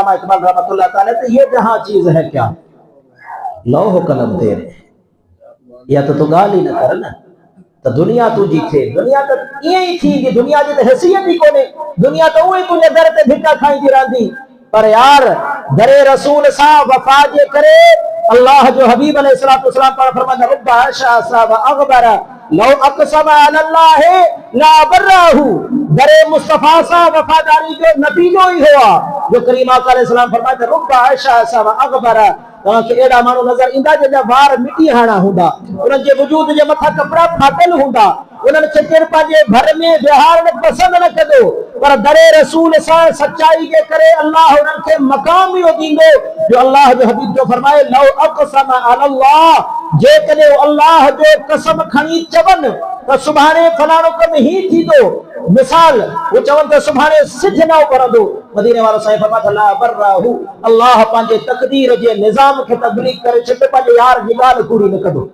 इकबाल रहमतुल्लाह ताला तो ये जहां चीज है क्या लौह कलम तेरे या तो गाल ही न कर न तो दुनिया तुझी थे दुनिया तो ये थी कि दुनिया जी तो हैसियत ही कोने दुनिया तो वही तुझे दर ते भिका खाई थी रांदी पर यार दरे रसूल साहब वफा जे करे अल्लाह जो हबीब अलैहिस्सलातु वस्सलाम पर फरमाया रब्बा आशा साहब अकबर लो अक़सम अल्लाह ला बर्राहु दरे मुस्तफा साहब वफादारी जो नतीजो ही हुआ जो करीम आका अलैहिस्सलाम फरमाया रब्बा आशा साहब अकबर के एड़ा मानू नजर इंदा जे वार मिटी हाना हुंदा उनन जे वजूद जे मथा कपड़ा फाटल हुंदा उनन चिर पाजे घर में व्यवहार न पसंद न कदो पर दरे रसूल सा सच्चाई के करे अल्लाह उनन के मकाम यो दींदो जो अल्लाह जो हबीब जो फरमाए लौ अक़सम अल्लाह जे कने अल्लाह जो कसम खणी चवन तो सुभाणे फलाणो कम ही थी दो मिसाल वो चवन तो सुभाणे सिद्ध न करंदो मदीने वाला साईं फरमाता ला बर्राहु अल्लाह पांजे तकदीर जे निजाम के तब्लीग करे छट पांजे यार निगाल कूड़ी न कदो